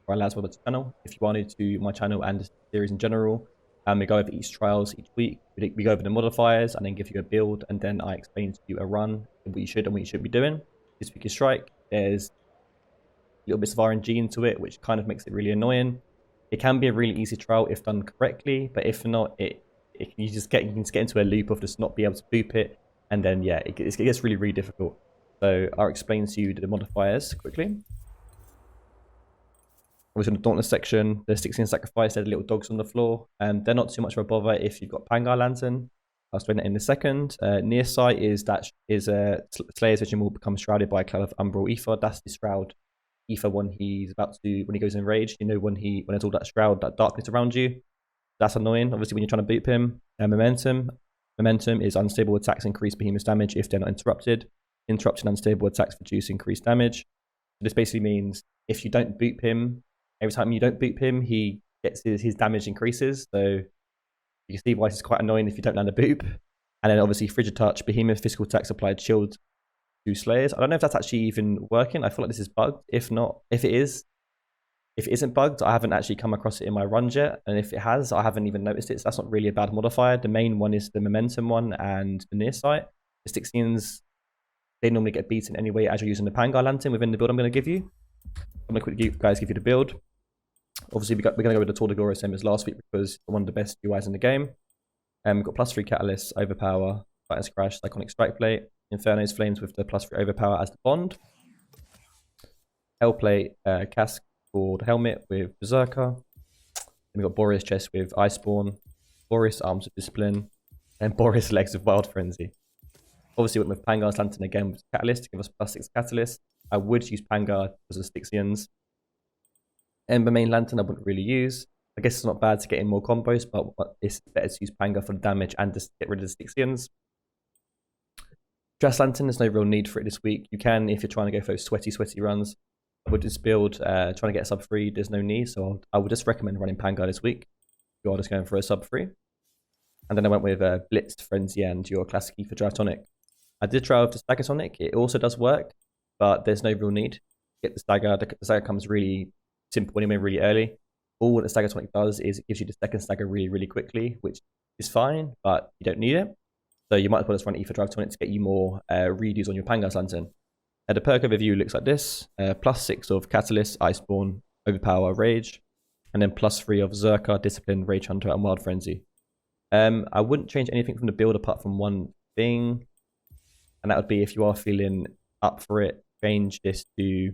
or allows well to channel. If you are new to my channel and the series in general, we go over each trials each week. We go over the modifiers and then give you a build, and then I explain to you a run, what you should and what you shouldn't be doing. This week is Strike. There's little bits of RNG into it, which kind of makes it really annoying. It can be a really easy trial if done correctly, but if not, you can just get into a loop of just not be able to boop it, and then yeah, it gets really, really difficult. So I'll explain to you the modifiers quickly. Obviously in the Dauntless section, the 16 sacrifice, they're the little dogs on the floor, and they're not too much of a bother if you've got Pangar Lantern. I'll explain that in a second. Near sight is Slayer's vision will become shrouded by a cloud of umbral ether. That's the shroud ether when he goes enraged. You know, when there's all that shroud, that darkness around you. That's annoying. Obviously when you're trying to boop him. Momentum is unstable attacks increase behemoth's damage if they're not interrupted. Interrupted unstable attacks reduce increased damage. This basically means if you don't boop him, every time you don't boop him, he gets his damage increases. So you can see why this is quite annoying if you don't land a boop. And then obviously Frigid Touch, Behemoth physical attacks applied shield to Slayers. I don't know if that's actually even working. I feel like this is bugged. If it isn't bugged, I haven't actually come across it in my runs yet. And if it has, I haven't even noticed it. So that's not really a bad modifier. The main one is the momentum one and the near sight. The Styxians, they normally get beaten anyway as you're using the Pangar Lantern within the build I'm going to give you. I'm going to quickly give you the build. Obviously, we're going to go with the Tour de Glory same as last week because one of the best UIs in the game. We've got +3 Catalyst, Overpower, Titan's Crash, Iconic Strike Plate, Inferno's Flames with the +3 Overpower as the bond. Hellplate, Casque for the helmet with Berserker. Then we've got Boris Chest with Iceborne, Boris Arms with Discipline, and Boris Legs with Wild Frenzy. Obviously, went with Pangar's Lantern again with Catalyst to give us +6 Catalyst. I would use Pangar because of the Styxians. Ember main Lantern I wouldn't really use. I guess it's not bad to get in more combos, but it's better to use Pangar for the damage and just get rid of the Styxians. Dress Lantern, there's no real need for it this week. You can if you're trying to go for those sweaty runs. With this build, trying to get a sub 3, there's no need, so I would just recommend running Pangar this week. You're just going for a sub 3. And then I went with Blitzed, Frenzy, and your classic for Drive Tonic. I did try with the Stagger Tonic. It also does work, but there's no real need. Get the Stagger. The Stagger comes really simple anyway, really early. All the Stagger Tonic does is it gives you the second Stagger really, really quickly, which is fine, but you don't need it. So you might as well just run Ether Drive Tonic to get you more redos on your Pangar's Lantern. The perk overview looks like this. +6 of Catalyst, Iceborne, Overpower, Rage, and then +3 of Zerka, Discipline, Rage Hunter, and Wild Frenzy. I wouldn't change anything from the build apart from one thing, and that would be if you are feeling up for it, change this to...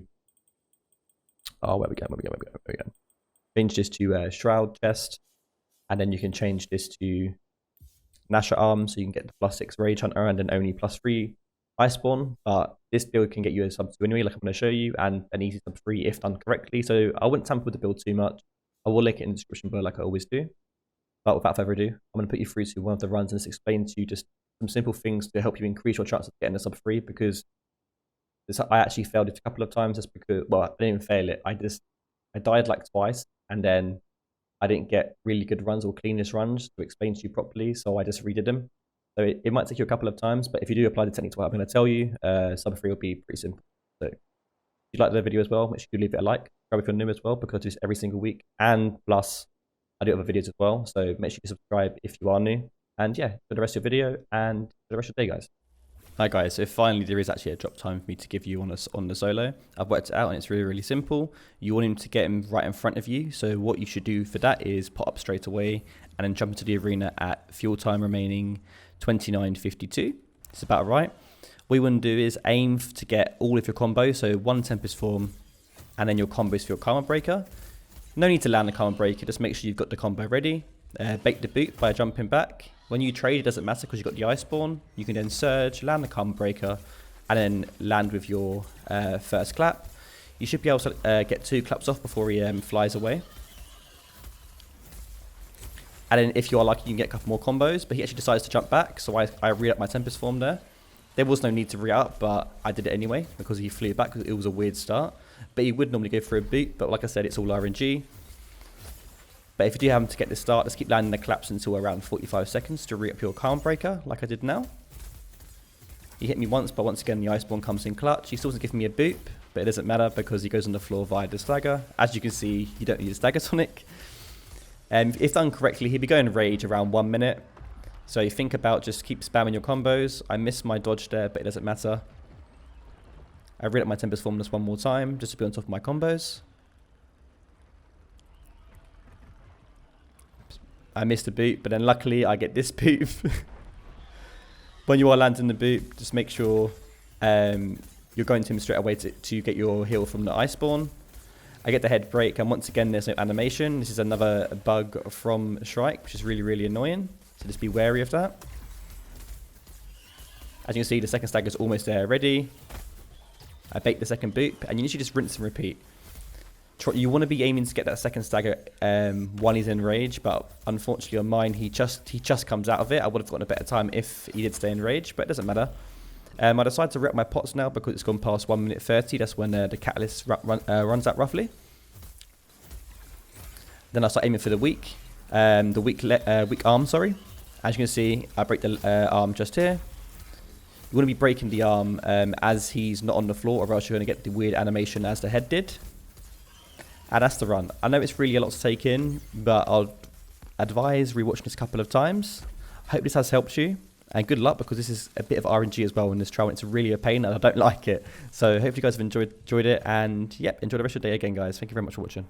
Oh, where we go? Change this to Shroud Chest, and then you can change this to Nasher Arm, so you can get the +6 Rage Hunter and then only +3 Iceborne. But this build can get you a sub 2 anyway, like I'm going to show you, and an easy sub 3 if done correctly. So I wouldn't tamper with the build too much. I will link it in the description below like I always do. But without further ado, I'm going to put you through to one of the runs and just explain to you just some simple things to help you increase your chances of getting a sub 3, because I actually failed it a couple of times just because, well, I didn't even fail it. I died like twice, and then I didn't get really good runs or cleanest runs to explain to you properly, so I just redid them. So it might take you a couple of times, but if you do apply the technique to what I'm going to tell you, sub 3 will be pretty simple. So if you like the video as well, make sure you leave it a like. Subscribe if you're new as well, because I do this every single week, and plus I do other videos as well, so make sure you subscribe if you are new. And yeah, for the rest of the video and for the rest of the day, guys. Hi guys, so finally there is actually a drop time for me to give you on the solo. I've worked it out and it's really, really simple. You want him to get him right in front of you, so what you should do for that is pot up straight away and then jump into the arena at fuel time remaining 29:52. It's about right. What you want to do is aim to get all of your combos, so one Tempest form and then your combos for your Karma Breaker. No need to land the Karma Breaker, just make sure you've got the combo ready. Bake the boot by jumping back. When you trade, it doesn't matter because you've got the Iceborne. You can then surge, land the Karma Breaker, and then land with your first clap. You should be able to get 2 claps off before he flies away. And then if you are lucky, you can get a couple more combos, but he actually decides to jump back, so I re-up my Tempest form there. There was no need to re-up, but I did it anyway because he flew back because it was a weird start. But he would normally go for a boot, but like I said, it's all RNG. But if you do happen to get this start, just keep landing the claps until around 45 seconds to re-up your Karma Breaker, like I did now. He hit me once, but once again the Iceborne comes in clutch. He still doesn't give me a boop, but it doesn't matter because he goes on the floor via the stagger. As you can see, you don't need a stagger tonic. If done correctly, he'd be going rage around 1 minute. So you think about just keep spamming your combos. I missed my dodge there, but it doesn't matter. I read up my Tempest Formless one more time, just to be on top of my combos. I missed a boot, but then luckily I get this boot. When you are landing the boot, just make sure you're going to him straight away to get your heal from the Iceborne. I get the head break, and once again, there's no animation. This is another bug from Shrike, which is really, really annoying. So just be wary of that. As you can see, the second stagger is almost there already. I bait the second boot, and you usually just rinse and repeat. You want to be aiming to get that second stagger while he's in rage, but unfortunately on mine, he just comes out of it. I would have gotten a better time if he did stay in rage, but it doesn't matter. I decided to rep my pots now because it's gone past 1 minute 30. That's when the catalyst runs out roughly. Then I start aiming for the weak arm, sorry. As you can see, I break the arm just here. You want to be breaking the arm as he's not on the floor, or else you're going to get the weird animation as the head did. And that's the run. I know it's really a lot to take in, but I'll advise rewatching this a couple of times. I hope this has helped you. And good luck, because this is a bit of RNG as well in this trial. It's really a pain and I don't like it. So hopefully you guys have enjoyed it. And yep, enjoy the rest of the day again, guys. Thank you very much for watching.